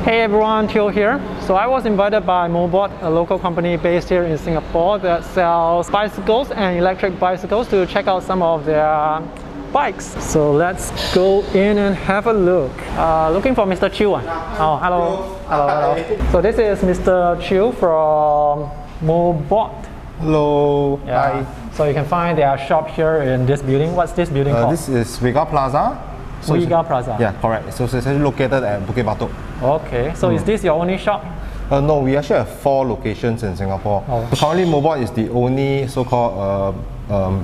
Hey everyone, Theo here. So I was invited by Mobot, a local company based here in Singapore that sells bicycles and electric bicycles, to check out some of their bikes. So let's go in and have a look. Looking for Mr. Chiu. Oh, hello. Hello. So this is Mr. Chiu from Mobot. Hello. Yeah. Hi. So you can find their shop here in this building. What's this building called? This is Vega Plaza. Vega Plaza. Yeah, correct. So it's actually located at Bukit Batok. Okay. So is this your only shop? No, we actually have 4 locations in Singapore. Oh. So currently, Mobot is the only so-called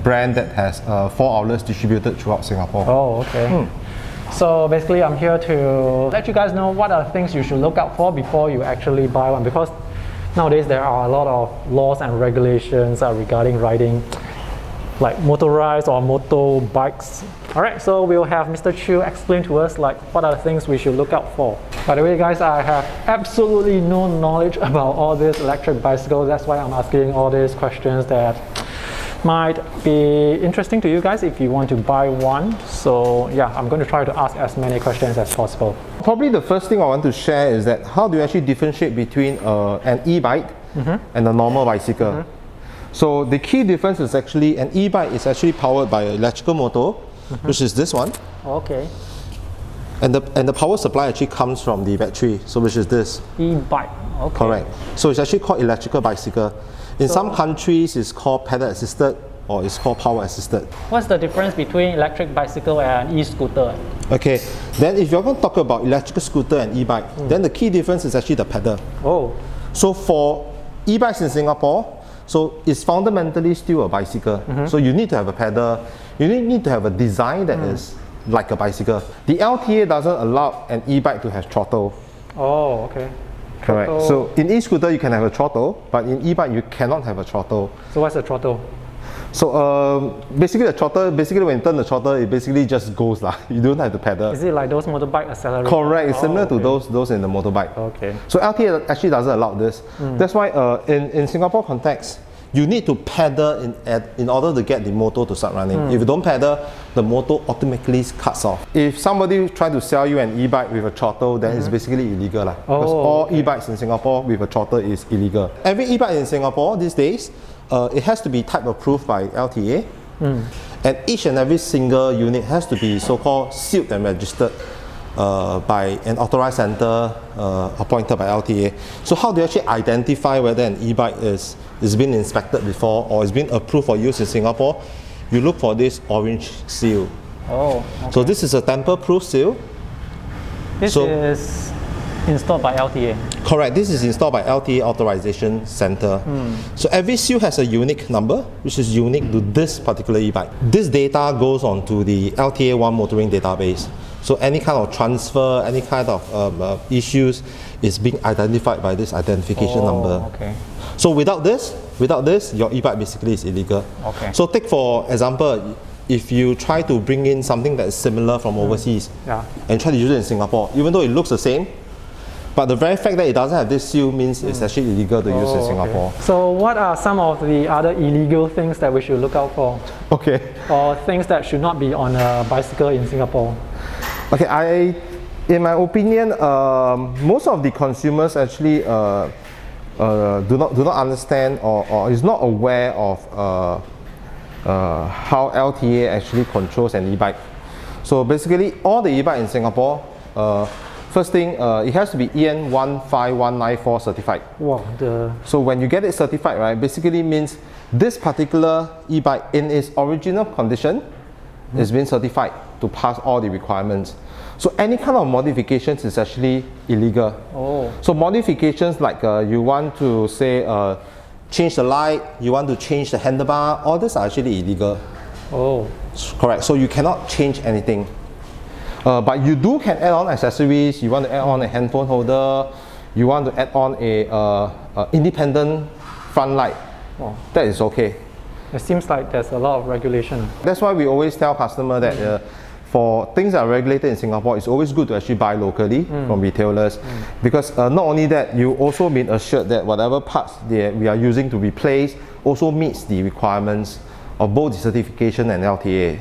brand that has 4 outlets distributed throughout Singapore. Oh, okay. So basically, I'm here to let you guys know what are the things you should look out for before you actually buy one, because nowadays there are a lot of laws and regulations regarding riding like motorized or motorbikes. Alright, so we'll have Mr. Chiu explain to us like what are the things we should look out for. By the way guys, I have absolutely no knowledge about all these electric bicycles. That's why I'm asking all these questions that might be interesting to you guys if you want to buy one. So yeah, I'm going to try to ask as many questions as possible. Probably the first thing I want to share is that how do you actually differentiate between an e-bike and a normal bicycle? So the key difference is actually an e-bike is actually powered by an electrical motor, which is this one. Okay. And the power supply actually comes from the battery, so which is this. E-bike. Okay. Correct. So it's actually called electrical bicycle. In some countries, it's called pedal assisted or it's called power assisted. What's the difference between electric bicycle and e-scooter? Okay, then if you're going to talk about electrical scooter and e-bike, then the key difference is actually the pedal. Oh. So for e-bikes in Singapore, so it's fundamentally still a bicycle. So you need to have a pedal, you need to have a design that is like a bicycle. The LTA doesn't allow an e-bike to have throttle. Oh, okay. Correct. Throttle. So in e-scooter you can have a throttle, but in e-bike you cannot have a throttle. So what's the throttle? So basically the throttle, when you turn the throttle, it basically just goes lah. You don't have to pedal. Is it like those motorbike accelerators? Correct. It's similar to okay. those in the motorbike. Okay. So LTA actually doesn't allow this. That's why in Singapore context, you need to pedal in order to get the motor to start running. If you don't pedal, the motor automatically cuts off. If somebody try to sell you an e-bike with a throttle, then it's basically illegal lah. Because all e-bikes in Singapore with a throttle is illegal. Every e-bike in Singapore these days, it has to be type approved by LTA, and each and every single unit has to be so-called sealed and registered by an authorized center appointed by LTA. So how do you actually identify whether an e-bike is been inspected before or is been approved for use in Singapore? You look for this orange seal. Oh, okay. So this is a tamper-proof seal. This is installed by LTA. Correct. This is installed by LTA Authorization Center. So every seal has a unique number, which is unique to this particular e-bike. This data goes on to the LTA One Motoring database. So any kind of transfer, any kind of issues is being identified by this identification number. Okay. So without this, your e-bike basically is illegal. Okay. So take for example, if you try to bring in something that is similar from overseas and try to use it in Singapore, even though it looks the same, but the very fact that it doesn't have this seal means it's actually illegal to use in Singapore. Okay. So what are some of the other illegal things that we should look out for? Okay. Or things that should not be on a bicycle in Singapore? Okay, in my opinion, most of the consumers actually do not understand or is not aware of how LTA actually controls an e-bike. So basically, all the e-bike in Singapore, first thing, it has to be EN 15194 certified. Wow. So when you get it certified, right, basically means this particular e-bike in its original condition is being certified to pass all the requirements. So any kind of modifications is actually illegal. Oh. So modifications like you want to say change the light, you want to change the handlebar, all these are actually illegal. Oh. Correct. So you cannot change anything. But you can add on accessories. You want to add on a handphone holder. You want to add on a independent front light. Oh. That is okay. It seems like there's a lot of regulation. That's why we always tell customers that for things that are regulated in Singapore, it's always good to actually buy locally from retailers, because not only that, you also been assured that whatever parts we are using to replace also meets the requirements of both the certification and LTA.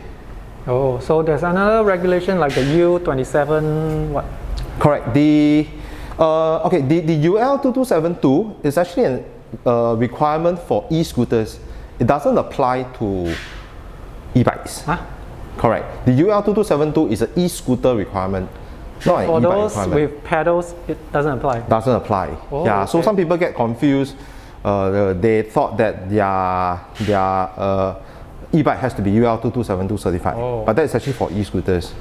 Oh, so there's another regulation like the U27 what? Correct. The Okay, the UL2272 is actually a requirement for e-scooters. It doesn't apply to e-bikes. Huh? Correct. The UL2272 is an e-scooter requirement, not an For e-bike those requirement. with pedals, it doesn't apply. Doesn't apply. Oh, yeah, so okay. some people get confused. They thought that their e-bike has to be UL2272 certified, but that is actually for e-scooters.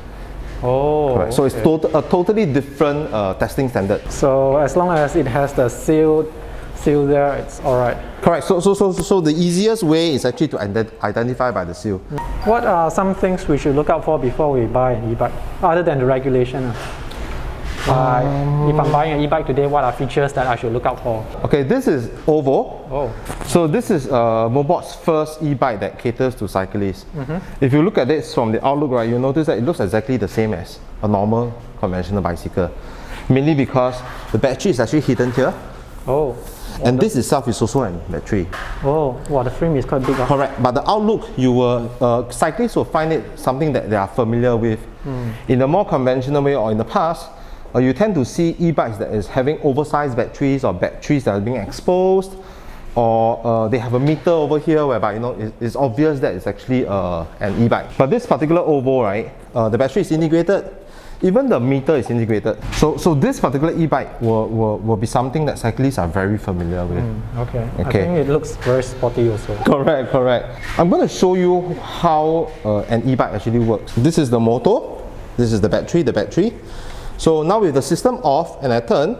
Oh, Correct. So it's a totally different testing standard. So as long as it has the seal there, it's all right. Correct. So the easiest way is actually to identify by the seal. What are some things we should look out for before we buy an e-bike, other than the regulation? Like, if I'm buying an e-bike today, what are features that I should look out for? Okay, this is Ovo. Oh. So this is Mobot's first e-bike that caters to cyclists. If you look at it from the outlook, right, you notice that it looks exactly the same as a normal conventional bicycle. Mainly because the battery is actually hidden here. Oh. And this itself is also a battery. Oh, wow, the frame is quite big. Huh? Correct, but the outlook, cyclists will find it something that they are familiar with. In a more conventional way or in the past, you tend to see e-bikes that is having oversized batteries or batteries that are being exposed, or they have a meter over here whereby it's obvious that it's actually an e-bike. But this particular Ovo, right, the battery is integrated. Even the meter is integrated. So this particular e-bike will be something that cyclists are very familiar with. Okay. I think it looks very sporty also. Correct. I'm going to show you how an e-bike actually works. This is the motor. This is the battery. So now with the system off and I turn,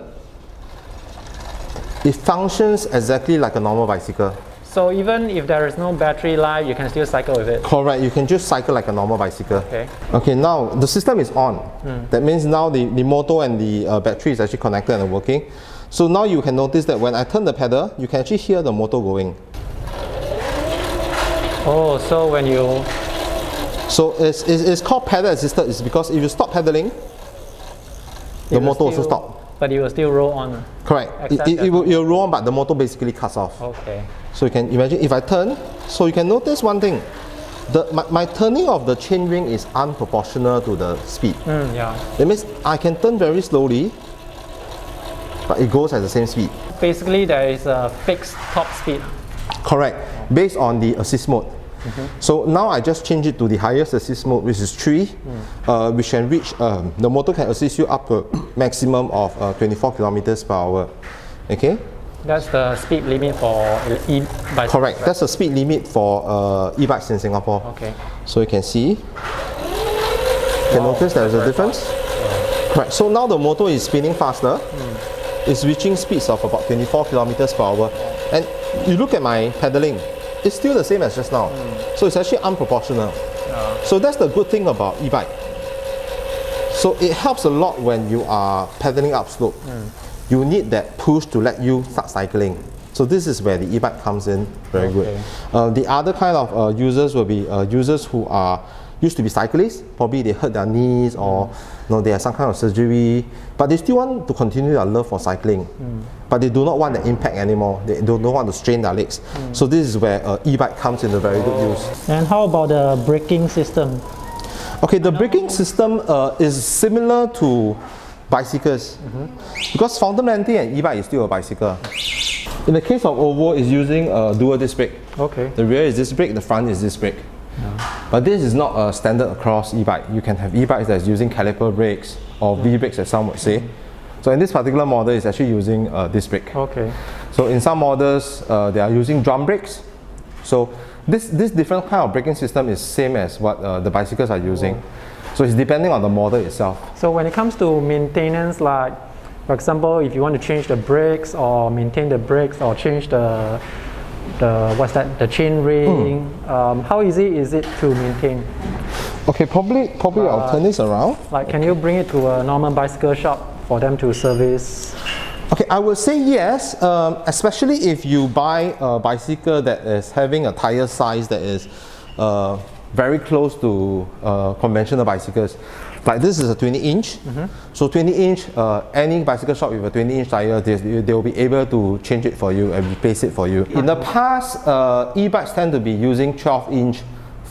it functions exactly like a normal bicycle. So even if there is no battery life, you can still cycle with it? Correct, you can just cycle like a normal bicycle. Okay, now the system is on. That means now the motor and the battery is actually connected and working. So now you can notice that when I turn the pedal, you can actually hear the motor going. Oh, so when you... So it's called pedal assisted. It's because if you stop pedaling, the motor also stops. But it will still roll on? Correct. It will roll on, but the motor basically cuts off. Okay. So you can imagine if I turn, so you can notice one thing. My turning of the chain ring is unproportional to the speed. Yeah. That means I can turn very slowly, but it goes at the same speed. Basically, there is a fixed top speed. Correct. Based on the assist mode. So now I just change it to the highest assist mode, which is 3, which can reach, the motor can assist you up to a maximum of 24 kilometers per hour. Okay? That's the speed limit for e-bikes. Correct. That's the speed limit for e-bikes in Singapore. Okay. So you can see, notice there is a difference. Correct. So now the motor is spinning faster. It's reaching speeds of about 24 kilometers per hour. And you look at my pedaling, it's still the same as just now. So it's actually unproportional. So that's the good thing about e-bike. So it helps a lot when you are pedaling up slope. You need that push to let you start cycling. So this is where the e-bike comes in very good. The other kind of users will be users who are used to be cyclists. Probably they hurt their knees or they have some kind of surgery, but they still want to continue their love for cycling. But they do not want the impact anymore. They don't want to strain their legs. So this is where e-bike comes into very good use. And how about the braking system? Okay, the braking system is similar to bicycles, because fundamentally an e-bike is still a bicycle. In the case of Ovo, it's using a dual disc brake. Okay. The rear is disc brake, the front is disc brake. But this is not a standard across e-bike. You can have e-bikes that's using caliper brakes or V-brakes as some would say. So in this particular model, it's actually using disc brake. Okay. So in some models, they are using drum brakes. So this different kind of braking system is same as what the bicycles are using. So it's depending on the model itself. So when it comes to maintenance, like for example, if you want to change the brakes or maintain the brakes or change the chain ring, how easy is it to maintain? Okay, probably I'll turn this around. Like, can you bring it to a normal bicycle shop for them to service? Okay, I would say yes, especially if you buy a bicycle that is having a tire size that is very close to conventional bicycles. Like this is a 20-inch. So 20-inch, any bicycle shop with a 20-inch tire, they will be able to change it for you and replace it for you. In the past, e-bikes tend to be using 12-inch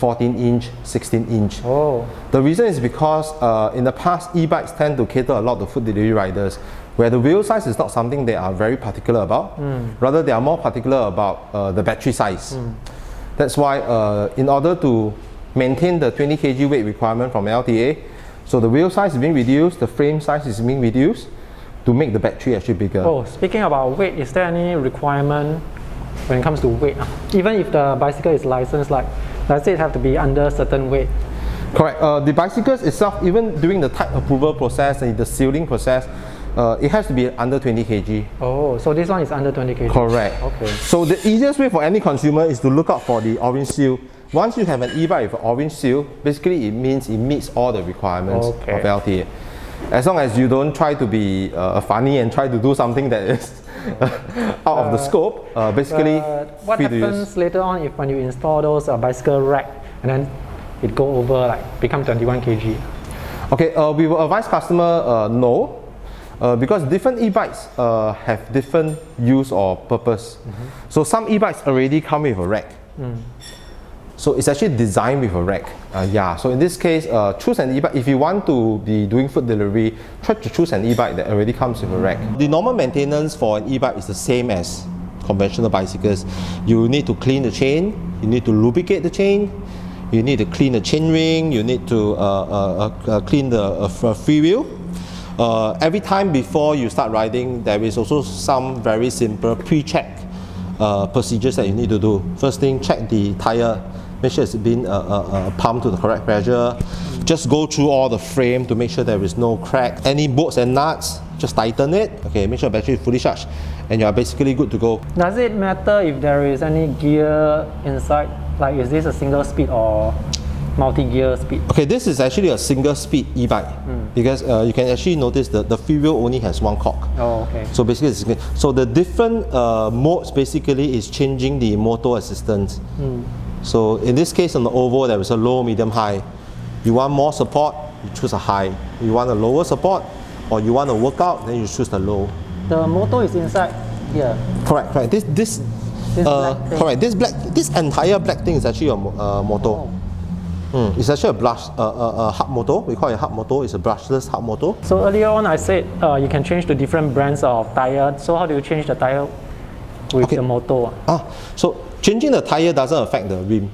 14-inch, 16-inch. Oh. The reason is because in the past, e-bikes tend to cater a lot to food delivery riders, where the wheel size is not something they are very particular about. Rather, they are more particular about the battery size. That's why in order to maintain the 20 kg weight requirement from LTA, so the wheel size is being reduced, the frame size is being reduced to make the battery actually bigger. Oh, speaking about weight, is there any requirement when it comes to weight? Even if the bicycle is licensed, like does it have to be under a certain weight? Correct. The bicycles itself, even during the type approval process and the sealing process, it has to be under 20 kg. Oh, so this one is under 20 kg. Correct. Okay. So the easiest way for any consumer is to look out for the orange seal. Once you have an e-bike with an orange seal, basically it means it meets all the requirements of LTA. As long as you don't try to be funny and try to do something that is out of the scope, basically what happens later on if when you install those bicycle rack and then it go over, like become 21 kg? Okay, we will advise customer no, because different e-bikes have different use or purpose. So some e-bikes already come with a rack. So it's actually designed with a rack. Yeah, so in this case, choose an e-bike. If you want to be doing food delivery, try to choose an e-bike that already comes with a rack. The normal maintenance for an e-bike is the same as conventional bicycles. You need to clean the chain, you need to lubricate the chain, you need to clean the chain ring, you need to clean the free wheel. Every time before you start riding, there is also some very simple pre-check procedures that you need to do. First thing, check the tire. Make sure it's been pumped to the correct pressure. Just go through all the frame to make sure there is no crack. Any bolts and nuts, just tighten it. Okay, make sure the battery is fully charged and you are basically good to go. Does it matter if there is any gear inside? Like, is this a single speed or multi-gear speed? Okay, this is actually a single speed e-bike because you can actually notice that the free wheel only has one cock. Oh, okay. So basically, so the different modes basically is changing the motor assistance. So in this case on the Ovo, there is a low, medium, high. You want more support, you choose a high. You want a lower support, or you want to work out, then you choose the low. The motor is inside here. Correct. This correct. This entire black thing is actually a motor. It's actually a hub motor. We call it a hub motor. It's a brushless hub motor. So earlier on, I said you can change to different brands of tire. So how do you change the tire with the motor? So changing the tire doesn't affect the rim.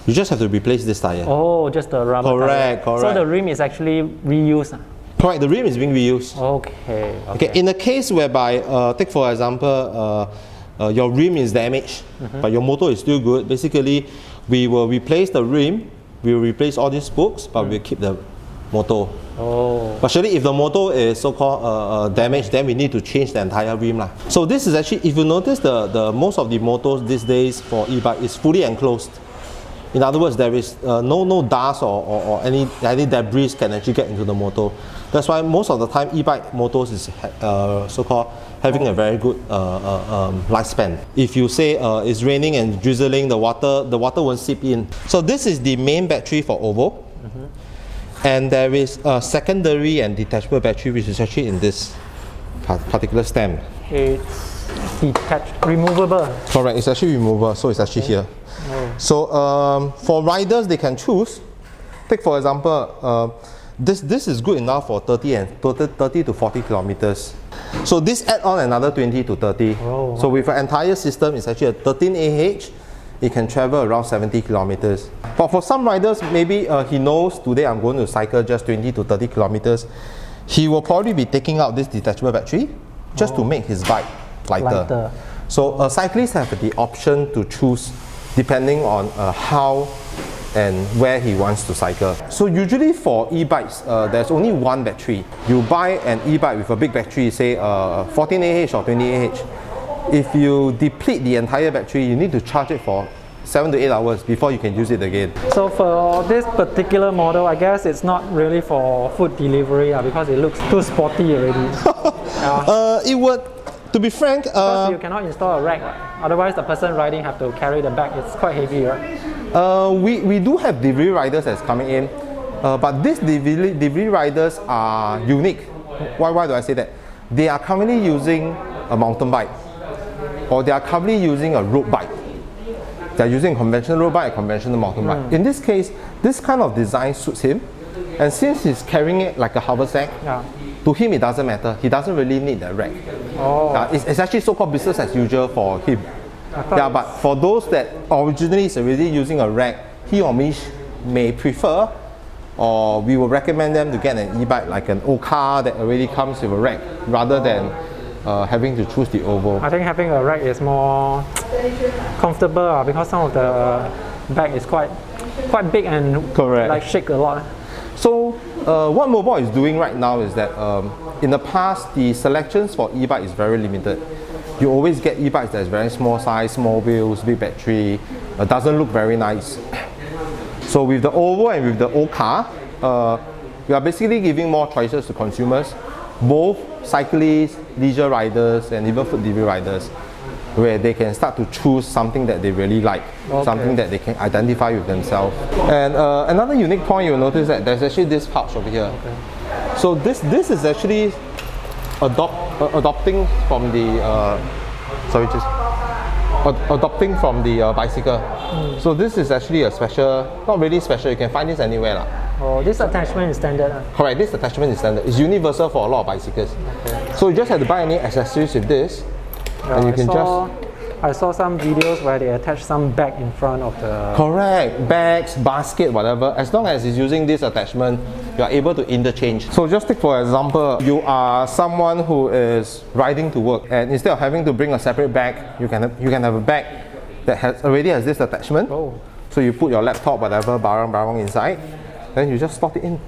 You just have to replace this tire. Oh, just the rubber tire. Correct. So the rim is actually reused? Correct, the rim is being reused. Okay. In a case whereby, take for example, your rim is damaged, but your motor is still good, basically, we will replace the rim, we will replace all these spokes, but we'll keep the motor. But surely if the motor is so-called damaged, then we need to change the entire rim. So this is actually, if you notice, the most of the motors these days for e-bike is fully enclosed. In other words, there is no dust or any debris can actually get into the motor. That's why most of the time e-bike motors is so-called having a very good lifespan. If you say it's raining and drizzling, the water won't seep in. So this is the main battery for Ovo. And there is a secondary and detachable battery, which is actually in this particular stem. It's detached, removable. Correct, it's actually removable, so it's actually here. So for riders, they can choose. Take for example, this is good enough for 30 to 40 kilometers. So this add on another 20 to 30. So with an entire system, it's actually a 13 AH. It can travel around 70 kilometers. But for some riders, maybe he knows today I'm going to cycle just 20 to 30 kilometers. He will probably be taking out this detachable battery just to make his bike lighter. So cyclists have the option to choose depending on how and where he wants to cycle. So usually for e-bikes, there's only one battery. You buy an e-bike with a big battery, say 14 AH or 20 AH. If you deplete the entire battery, you need to charge it for 7 to 8 hours before you can use it again. So for this particular model, I guess it's not really for food delivery because it looks too sporty already. It would, to be frank, because you cannot install a rack, right? Otherwise the person riding have to carry the bag. It's quite heavy, right? We do have delivery riders that's coming in, but these delivery riders are unique. Why do I say that? They are currently using a mountain bike, or they are currently using a road bike. They're using a conventional road bike, a conventional mountain bike. In this case, this kind of design suits him. And since he's carrying it like a haversack, to him it doesn't matter. He doesn't really need that rack. It's actually so-called business as usual for him. But for those that originally is already using a rack, he or me may prefer, or we will recommend them to get an e-bike like an old car that already comes with a rack, rather than having to choose the oval. I think having a rack is more comfortable because some of the bag is quite big and like shake a lot. So what Mobile is doing right now is that in the past the selections for e-bike is very limited. You always get e-bikes that's very small size, small wheels, big battery, doesn't look very nice. So with the oval and with the old car, we are basically giving more choices to consumers, both cyclists, leisure riders, and even food delivery riders, where they can start to choose something that they really like, something that they can identify with themselves. And another unique point you'll notice that there's actually this pouch over here. So this is actually adopting from the adopting from the bicycle. So this is actually a special, not really special, you can find this anywhere lah. Oh, this attachment is standard? Correct, this attachment is standard. It's universal for a lot of bicycles. So you just have to buy any accessories with this, and you can I saw some videos where they attach some bag in front of the... Correct, bags, basket, whatever. As long as it's using this attachment, you are able to interchange. So just take for example, you are someone who is riding to work, and instead of having to bring a separate bag, you can have a bag that already has this attachment. So you put your laptop, whatever, barang inside, then you just slot it in.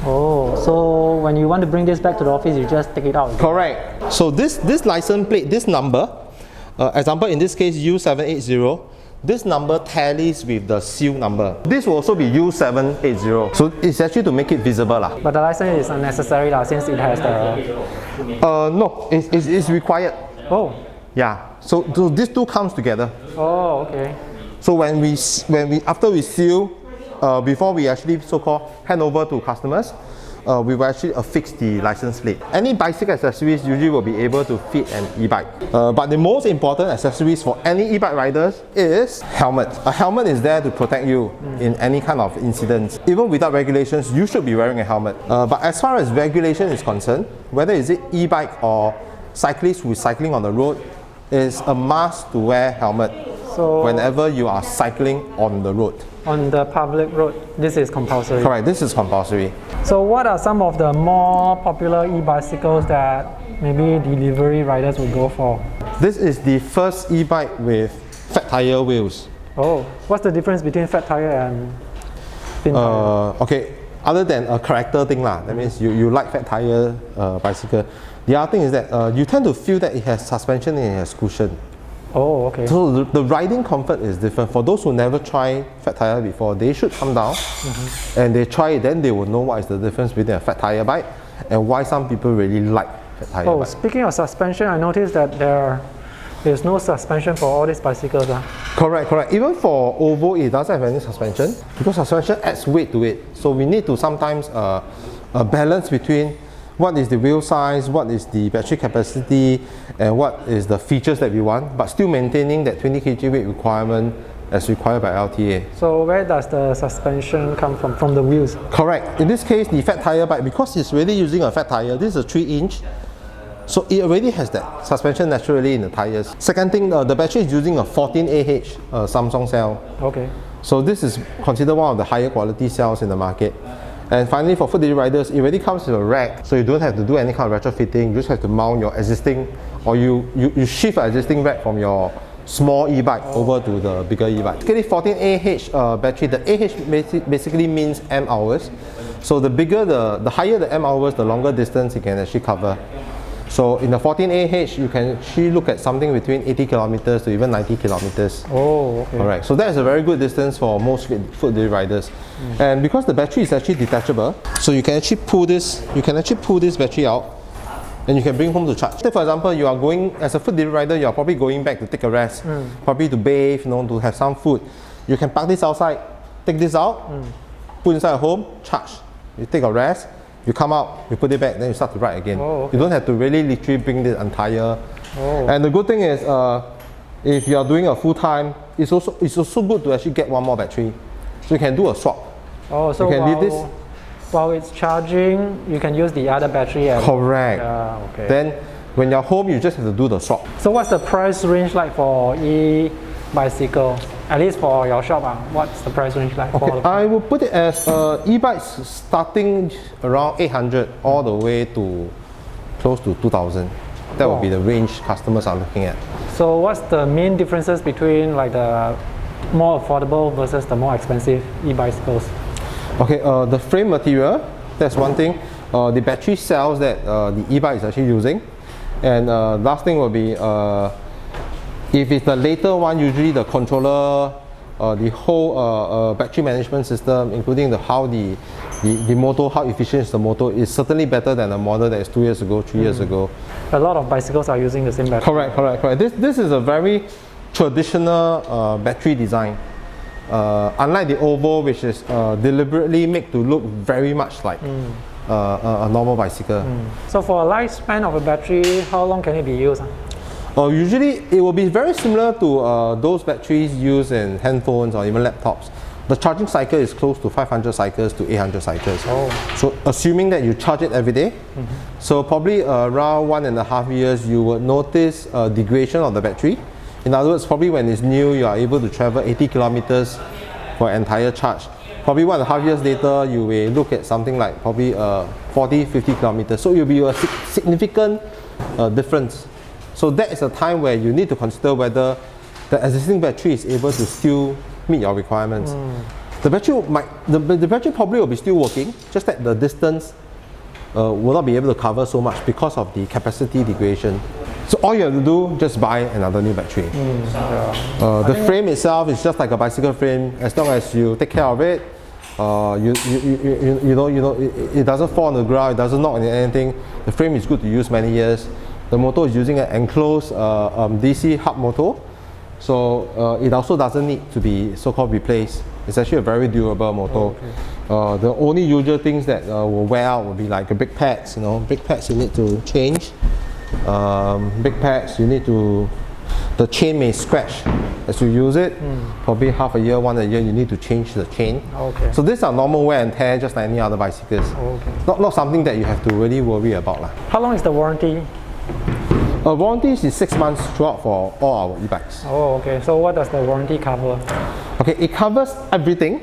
Oh, so when you want to bring this back to the office, you just take it out? Correct. So this license plate, this number, example in this case U780, this number tallies with the seal number. This will also be U780. So it's actually to make it visible lah. But the license is unnecessary lah, since it has the... No, it's required. Oh. Yeah. So these two comes together. Oh, okay. So when we after we seal, before we actually so-called hand over to customers, we will actually affix the license plate. Any bicycle accessories usually will be able to fit an e-bike. But the most important accessories for any e-bike riders is helmet. A helmet is there to protect you in any kind of incidents. Even without regulations, you should be wearing a helmet. But as far as regulation is concerned, whether is it e-bike or cyclist who is cycling on the road, is a must to wear helmet whenever you are cycling on the road. On the public road, this is compulsory? Correct, this is compulsory. So what are some of the more popular e-bicycles that maybe delivery riders would go for? This is the first e-bike with fat tire wheels. Oh, what's the difference between fat tire and thin tire? Okay, other than a character thing lah, that means you like fat tire bicycle. The other thing is that you tend to feel that it has suspension and it has cushion. Oh, okay. So the riding comfort is different. For those who never try fat tire before, they should come down and they try it, then they will know what is the difference between a fat tire bike and why some people really like fat tire bike. Speaking of suspension, I noticed that there's no suspension for all these bicycles. Correct. Even for Ovo, it doesn't have any suspension because suspension adds weight to it. So we need to sometimes balance between what is the wheel size, what is the battery capacity, and what is the features that we want, but still maintaining that 20 kg weight requirement as required by LTA. So where does the suspension come from? From the wheels? Correct. In this case, the fat tire bike, because it's really using a fat tire, this is a 3-inch, so it already has that suspension naturally in the tires. Second thing, the battery is using a 14Ah Samsung cell. Okay. So this is considered one of the higher quality cells in the market. And finally, for food delivery riders, it already comes with a rack, so you don't have to do any kind of retrofitting. You just have to mount your existing, or you shift an existing rack from your small e-bike over to the bigger e-bike. Basically, 14Ah battery, the AH basically means M hours. So the bigger, the higher the M hours, the longer distance it can actually cover. So in the 14Ah, you can actually look at something between 80 kilometers to even 90 kilometers. Oh, okay. Alright, so that is a very good distance for most food delivery riders. And because the battery is actually detachable, so you can actually pull this battery out and you can bring home to charge. Say for example, you are going, as a food delivery rider, you are probably going back to take a rest, probably to bathe, to have some food. You can park this outside, take this out, put inside at home, charge. You take a rest, you come out, you put it back, then you start to ride again. Oh, okay. You don't have to really literally bring the entire. And the good thing is, if you are doing a full time, it's also good to actually get one more battery. So you can do a swap. Oh, so you can leave this. While it's charging, you can use the other battery. Correct. Yeah, okay. Then when you're home, you just have to do the swap. So what's the price range like for e-bicycle? At least for your shop, what's the price range like? Okay, I will put it as e-bikes starting around 800 all the way to close to 2000. That would be the range customers are looking at. So what's the main differences between like the more affordable versus the more expensive e-bicycles? Okay, the frame material, that's one thing. The battery cells that the e-bike is actually using. And last thing will be, if it's the later one, usually the controller, the whole battery management system, including how the motor, how efficient is the motor, is certainly better than a model that is 2 years ago, 3 years ago. A lot of bicycles are using the same battery. Correct. This is a very traditional battery design. Unlike the Ovo, which is deliberately made to look very much like a normal bicycle. So for a lifespan of a battery, how long can it be used? Usually it will be very similar to those batteries used in handphones or even laptops. The charging cycle is close to 500 cycles to 800 cycles. So assuming that you charge it every day, so probably around 1.5 years you would notice degradation of the battery. In other words, probably when it's new, you are able to travel 80 kilometers for an entire charge. Probably 1.5 years later, you will look at something like probably 40, 50 kilometers. So it will be a significant difference. So that is a time where you need to consider whether the existing battery is able to still meet your requirements. The battery probably will be still working, just that the distance will not be able to cover so much because of the capacity degradation. So all you have to do, just buy another new battery. The frame itself is just like a bicycle frame. As long as you take care of it, it doesn't fall on the ground, it doesn't knock on anything. The frame is good to use many years. The motor is using an enclosed DC hub motor, so it also doesn't need to be so-called replaced. It's actually a very durable motor. The only usual things that will wear out will be like brake pads. Brake pads you need to change. Brake pads you need to. The chain may scratch as you use it. Probably half a year, 1 year, you need to change the chain. So these are normal wear and tear, just like any other bicycles. Not something that you have to really worry about. How long is the warranty? Warranty is 6 months throughout for all our e-bikes. So what does the warranty cover? It covers everything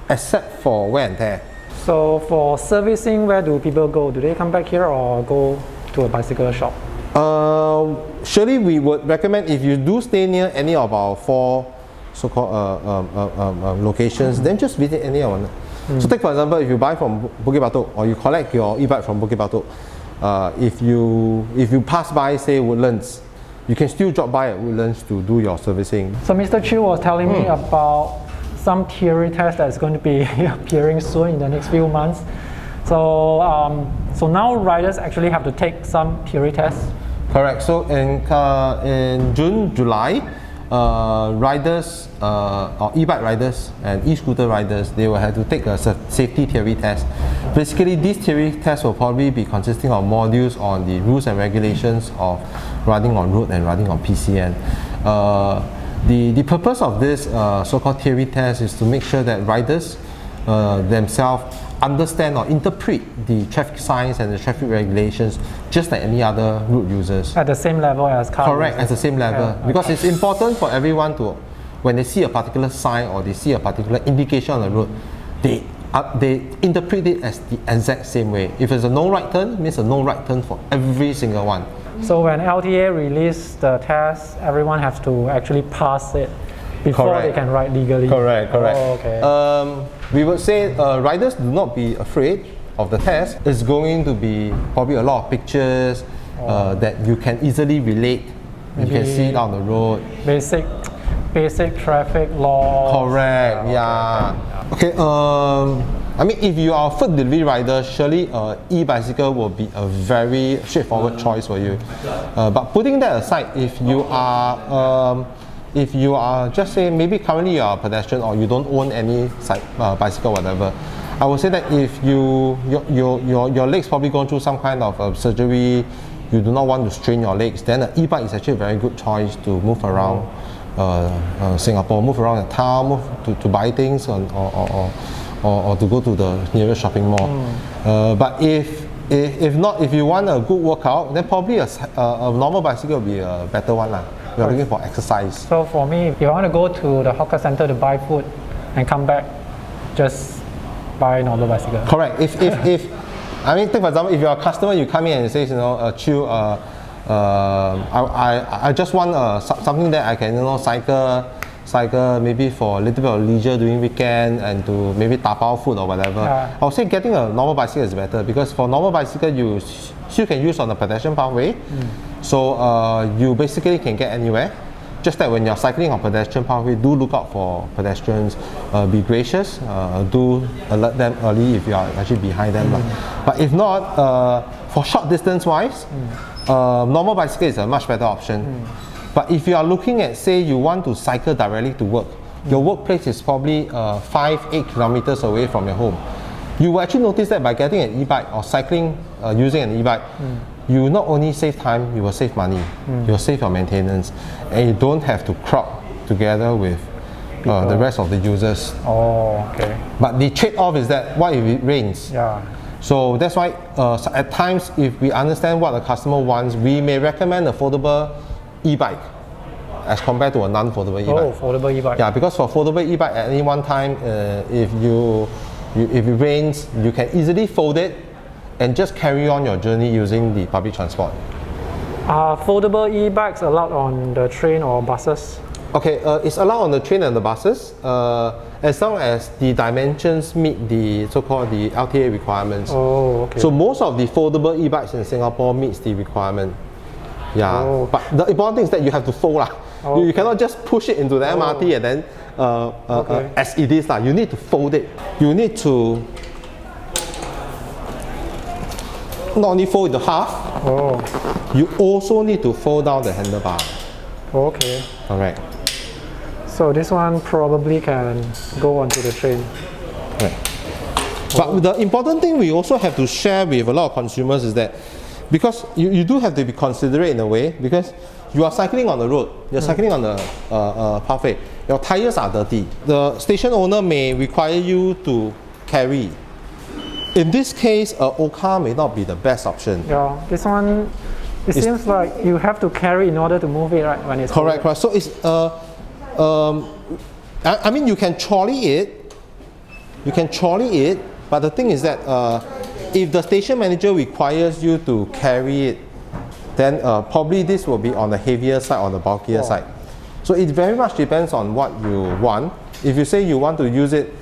except for wear and tear. So for servicing, where do people go? Do they come back here or go to a bicycle shop? Surely we would recommend, if you do stay near any of our 4 so-called locations, then just visit any of them. So take for example, if you buy from Bukit Batok or you collect your e-bike from Bukit Batok, if you pass by, say, Woodlands, you can still drop by at Woodlands to do your servicing. So Mr. Chiu was telling me about some theory test that's going to be appearing soon in the next few months. So now riders actually have to take some theory tests. Correct. So in June, July, riders or e-bike riders and e-scooter riders, they will have to take a safety theory test. Basically, these theory tests will probably be consisting of modules on the rules and regulations of riding on road and riding on PCN. The purpose of this so-called theory test is to make sure that riders themselves understand or interpret the traffic signs and the traffic regulations just like any other road users. At the same level as car Correct, at the same level. Because it's important for everyone to, when they see a particular sign or they see a particular indication on the road, they interpret it as the exact same way. If it's a no right turn, it means a no right turn for every single one. So when LTA released the test, everyone has to actually pass it before they can ride legally. Correct. We would say riders do not be afraid of the test. It's going to be probably a lot of pictures that you can easily relate. You can see it on the road. Basic traffic laws. Correct. Okay. I mean, if you are a food delivery rider, surely e-bicycle will be a very straightforward choice for you. But putting that aside, if you are just say maybe currently you are a pedestrian or you don't own any bicycle, whatever, I would say that if your legs probably gone through some kind of surgery, you do not want to strain your legs, then an e-bike is actually a very good choice to move around Singapore, move around the town, move to buy things or to go to the nearest shopping mall. But if not, if you want a good workout, then probably a normal bicycle will be a better one. We are looking for exercise. So for me, if I want to go to the hawker center to buy food and come back, just buy normal bicycle. Correct. If I mean, take for example, if you're a customer, you come in and say, chill, I just want something that I can, cycle maybe for a little bit of leisure during weekend and to maybe tapao food or whatever. I would say getting a normal bicycle is better, because for normal bicycle you still can use on the pedestrian pathway. So you basically can get anywhere. Just that when you're cycling on pedestrian pathway, do look out for pedestrians, be gracious, do alert them early if you are actually behind them. But if not, for short distance wise, normal bicycle is a much better option. But if you are looking at, say, you want to cycle directly to work, your workplace is probably 5-8 kilometers away from your home. You will actually notice that by getting an e-bike or cycling using an e-bike, you will not only save time, you will save money, you will save your maintenance, and you don't have to crowd together with the rest of the users. But the trade-off is that, what if it rains? So that's why at times, if we understand what the customer wants, we may recommend a foldable e-bike as compared to a non-foldable e-bike. Foldable e-bike. Yeah, because for foldable e-bike at any one time, if it rains, you can easily fold it and just carry on your journey using the public transport. Are foldable e-bikes allowed on the train or buses? Okay, it's allowed on the train and the buses, as long as the dimensions meet the so-called the LTA requirements. So most of the foldable e-bikes in Singapore meets the requirement. But the important thing is that you have to fold. You cannot just push it into the MRT and then as it is. You need to fold it. You need to not only fold it to half, you also need to fold down the handlebar. Alright. So this one probably can go onto the train. But the important thing we also have to share with a lot of consumers is that, because you do have to be considerate in a way, because you are cycling on the road, you're cycling on the pathway, your tires are dirty. The station owner may require you to carry. In this case, an Oka may not be the best option. This one, it seems like you have to carry in order to move it, right? When it's correct. So it's I mean, you can trolley it. But the thing is that if the station manager requires you to carry it, then probably this will be on the heavier side or the bulkier side. So it very much depends on what you want. If you say you want to use it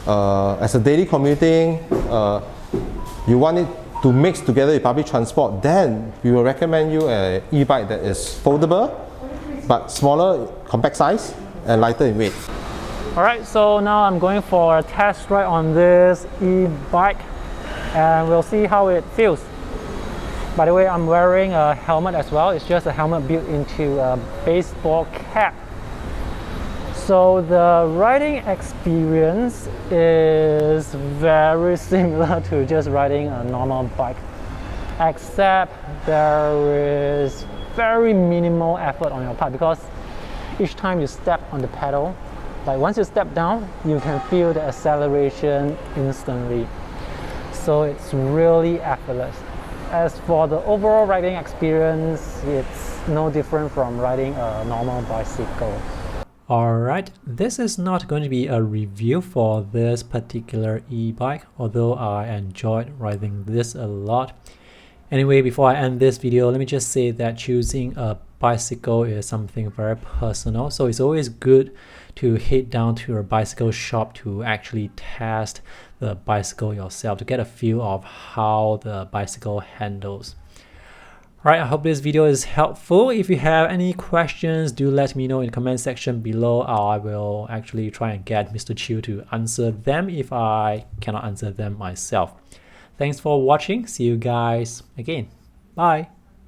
as a daily commuting, you want it to mix together with public transport, then we will recommend you an e-bike that is foldable, but smaller, compact size, and lighter in weight. Alright, so now I'm going for a test ride on this e-bike, and we'll see how it feels. By the way, I'm wearing a helmet as well. It's just a helmet built into a baseball cap. So the riding experience is very similar to just riding a normal bike, except there is very minimal effort on your part, because each time you step on the pedal, like once you step down, you can feel the acceleration instantly. So it's really effortless. As for the overall riding experience, it's no different from riding a normal bicycle. Alright, this is not going to be a review for this particular e-bike, although I enjoyed riding this a lot. Anyway, before I end this video, let me just say that choosing a bicycle is something very personal, so it's always good to head down to a bicycle shop to actually test the bicycle yourself to get a feel of how the bicycle handles. Alright, I hope this video is helpful. If you have any questions, do let me know in the comment section below. I will actually try and get Mr. Chiu to answer them if I cannot answer them myself. Thanks for watching. See you guys again. Bye.